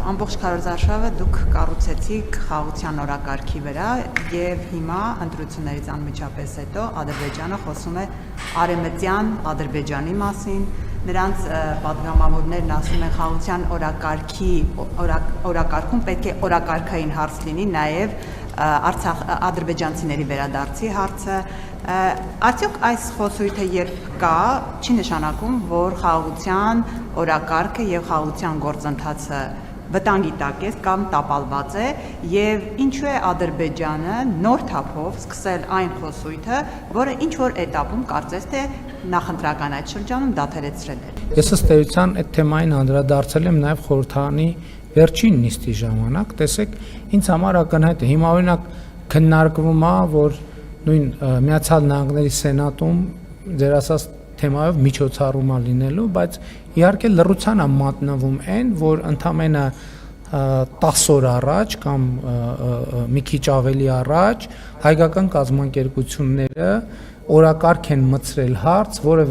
ամբողջ քարոզարշավը դուք կառուցեցիք խաղաղության օրակարգի վրա եւ հիմա ընտրություններից անմիջապես հետո Ադրբեջանը խոսում է արևմտյան Ադրբեջանի մասին, նրանց պատգամավորներն ասում են խաղաղության օրակարգում պետք է օրակարգային հարց լինի նաեւ ադրբեջանցիների վերադարձի հարցը, արդյոք այս խոսույթը երբ կա, չի նշանակում, որ խաղաղության օրակարգը եւ խաղաղության գործընթացը վտանգի տակ է կամ տապալված է եւ ինչու է Ադրբեջանը նոր թափով սկսել այն խոսույթը, որը ինչ որ этаպում կարծես թե նախընտրական այդ շրջանում դադարեցրել է։ Ես ըստ էության այդ թեմային անդրադարձել եմ նաեւ խորհրդարանի վերջին նիստի ժամանակ, տեսեք, ինձ համար ակնհայտ է, հիմա օրինակ քննարկվում է, որ նույն Միացյալ Նահանգների Սենատում ձեր ասած թեմայով միջոցառում է լինելու, բայց իհարկե լռության է մատնվում այն, որ ընդամենը 10 օր առաջ կամ մի քիչ ավելի առաջ հայկական կազմակերպությունները օրակարգ են մտցրել հարց, որը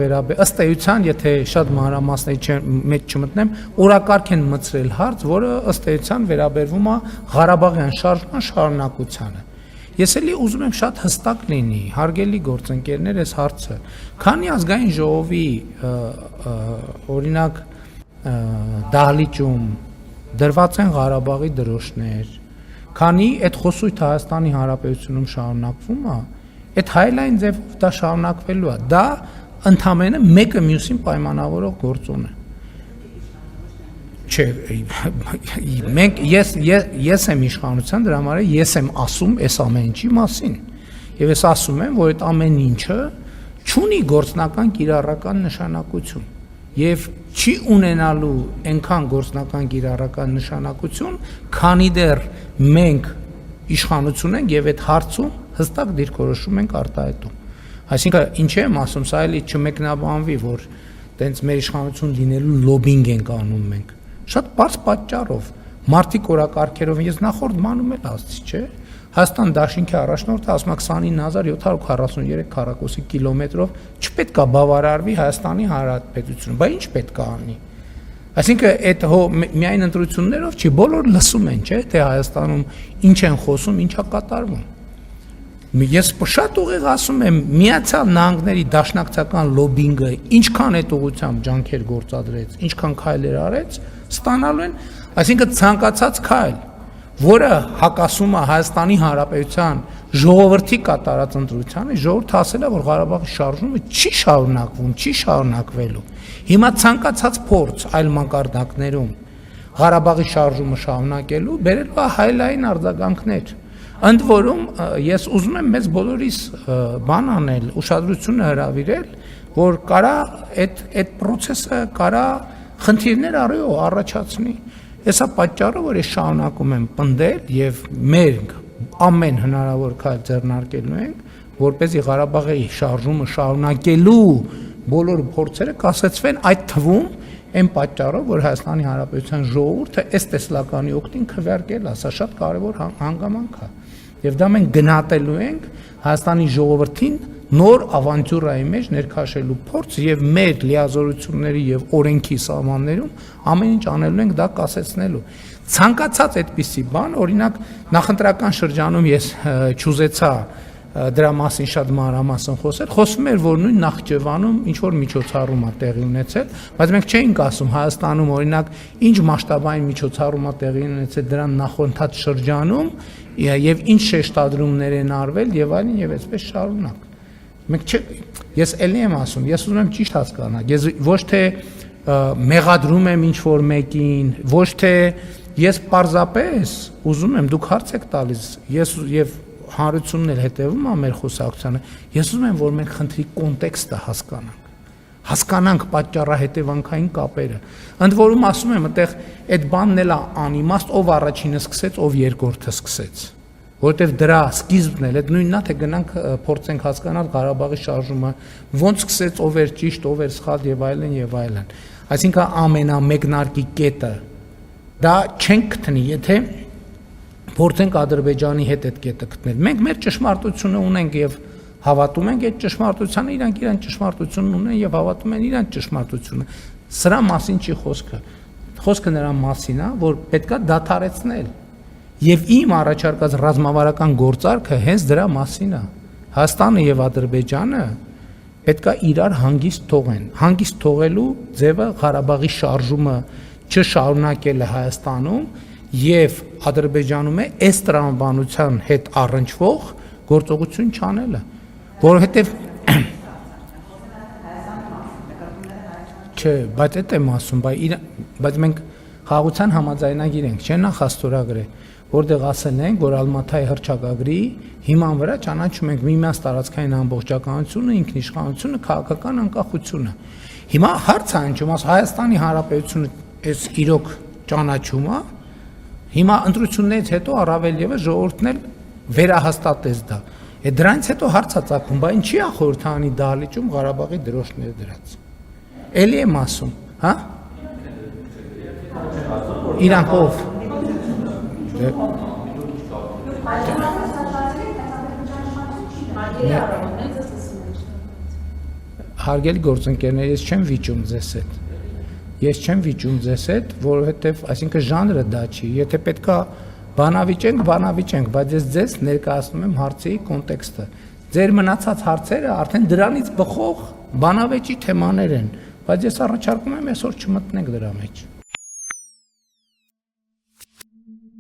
ըստ էության, եթե շատ մանրամասների մեջ չմտնեմ, օրակարգ են մտցրել հարց, որը ըստ էության վերաբերվում է Ղարաբաղյան շարժման շարունակությանը։ Ես էլի ուզում եմ շատ հստակ լինի, հարգելի գործընկերներ, այս հարցը, քանի ազգային ժողովի օրինակ դահլիճում դրված են Ղարաբաղի դրոշներ, քանի այդ խոսույթը Հայաստանի Հանրապետությունում շարունակվում է, այդ հայլայն ձևով դա շարունակվելու է, դա ընդամենը մեկը մյուսին պայմանավորող գործոն է։ Չէ, մենք ես եմ իշխանության, դրա համար ես եմ ասում այս ամեն ինչի մասին։ Եվ ես ասում եմ, որ այդ ամեն ինչը չունի գործնական կիրառական նշանակություն եւ չի ունենալու այնքան գործնական կիրառական նշանակություն, քանի դեռ մենք իշխանություն ենք եւ այդ հարցում հստակ դիրքորոշում ենք արտահայտում։ Այսինքն ինչ եմ ասում, սա էլի չմեկնաբանվի, որ տենց մեր իշխանություն լինելու լոբինգ ենք անում մենք։ Շատ բարձ պատճառով, մարդիկ օրակարգերով, ես նախորդ բանում էլ ասացի, չէ՞։ Հայաստան դաշինքի առաջնորդը ասում է 29743 քառակուսի կիլոմետրով չպետք է բավարարվի Հայաստանի Հանրապետությունը, բայց ինչ պետք է անի։ Այսինքն այդ միայն ընտրություններով չի, բոլոր լսում են, չէ՞, թե Հայաստանում ինչ են խոսում, ինչ է կատարվում։ Ես շատ ուղիղ ասում եմ, Միացյալ Նահանգների դաշնակցական լոբինգը ինչքան այդ ուղղությամբ ջանքեր գործադրեց, ինչքան քայլեր արեց, ստանալու են, այսինքն ցանկացած քայլ, որը հակասում է Հայաստանի Հանրապետության ժողովրդի կատարած ընտրությանը, ժողովուրդը ասել է, որ Ղարաբաղի շարժումը չի շարունակվում, չի շարունակվելու։ Հիմա ցանկացած փորձ այլ մակարդակներում Ղարաբաղի շարժումը շարունակելու բերելու է հայլային արձագանքներ։ Ընդ որում ես ուզում եմ մեզ բոլորիս բան անել, ուշադրությունը հրավիրել, որ կարա այդ process-ը կարա խնդիրներ առաջացնի։ Հեսա պատճառը, որ ես շարունակում եմ պնդել եւ մենք ամեն հնարավոր քայլ ձեռնարկելու ենք, որպեսզի Ղարաբաղի շարժումը շարունակելու բոլոր փորձերը կասեցվեն, այդ թվում այն պատճառով, որ Հայաստանի Հանրապետության ժողովուրդը այս տեսլականի օգտին քվեարկել է, սա շատ կարևոր հանգամանք է։ Եվ դա մենք գնահատելու ենք Հայաստանի ժողովրդին նոր ավանտյուրայի մեջ ներքաշելու փորձ եւ մեր լիազորությունների եւ օրենքի սահմաններում ամեն ինչ անելու ենք դա կասեցնելու։ Ցանկացած այդպիսի բան, օրինակ նախընտրական շրջանում ես չուզեցա դրա մասին շատ մանրամասն խոսում էր, որ նույն Նախճեվանում ինչ որ միջոցառում է տեղի ունեցել, բայց մենք չէինք ասում Հայաստանում օրինակ ինչ մասշտաբային միջոցառում է տեղի ունեցել դրան նախորդած շրջանում եւ ինչ շեշտադրումներ են արվել եւ այլն եւ այսպես շարունակ։ Մենք ես ելի եմ ասում, ես ուզում եմ ճիշտ հասկանալ, ես ոչ թե մեղադրում եմ ինչ որ մեկին, ոչ թե ես պարզապես ուզում եմ, դուք հարց եք տալիս, ես եւ հանրությունն էլ հետևում է մեր խոսակցությանը, ես ուզում եմ, որ մենք խնդրի կոնտեքստը հասկանանք պատճառահետևանքային կապերը։ Ընդ որում ասում եմ, այդտեղ այդ բանն էլ է անիմաստ, ով առաջինը սկսեց, ով երկրորդը սկսեց, որովհետև դրա սկիզբն էլ այդ նույնն է, թե գնանք փորձենք հասկանալ Ղարաբաղի շարժումը, ոնց սկսեց, ով էր ճիշտ, ով էր սխալ եւ այլն եւ այլն։ Այսինքն ամենամեկնարկի կետը դա չենք գտնի, եթե փորձենք Ադրբեջանի հետ այդ կետը գտնել։ Մենք մեր ճշմարտությունը ունենք եւ հավատում ենք այդ ճշմարտությանը, իրանք իրան ճշմարտությունն ունեն եւ հավատում են իրան ճշմարտությունը։ Սրա մասին չի խոսքը։ խոսքը նրա մասին է, որ պետքա դադարեցնել։ Եվ իմ առաջարկած ռազմավարական գործարքը հենց դրա մասին է։ Հայաստանը եւ Ադրբեջանը պետքա իրար հանգիստ թողեն։ Հանգիստ թողելու ձևը Ղարաբաղի շարժումը չշարունակելը Հայաստանում եւ Ադրբեջանում է այս տրամաբանության հետ առնչվող գործողություն չանելը, որովհետեւ չէ, բայց դա եմ ասում, բայց մենք խաղաղության համաձայնագիր ենք, չէ՞ նախաստորագրե, որտեղ ասել են, որ Ալմաթայի հռչակագրի հիման վրա ճանաչում ենք միմյանց տարածքային ամբողջականությունը, ինքնիշխանությունը, քաղաքական անկախությունը։ Հիմա հարց է հնչում, Հայաստանի Հանրապետությունը այս իրոք ճանաչում է, հիմա ընտրություններից հետո առավել եւս ժողովուրդն էլ վերահաստատեց դա։ Դրանից հետո հարց է ծագում, բայց ինչի է խորհրդանի դահլիճում Ղարաբաղի դրոշները դրած։ Էլի եմ ասում, հա? Իրանք ով։ Հարգելի գործընկերներ, ես չեմ վիճում ձեզ հետ։ Ես չեմ վիճում ձեզ հետ, որովհետև, այսինքն ժանրը դա չի։ Եթե պետքա բանավիճենք, բայց ես ձեզ ներկայացնում եմ հարցի կոնտեքստը։ Ձեր մնացած հարցերը արդեն դրանից բխող բանավեճի թեմաներ են, բայց ես առաջարկում եմ այսօր չմտնենք դրա մեջ։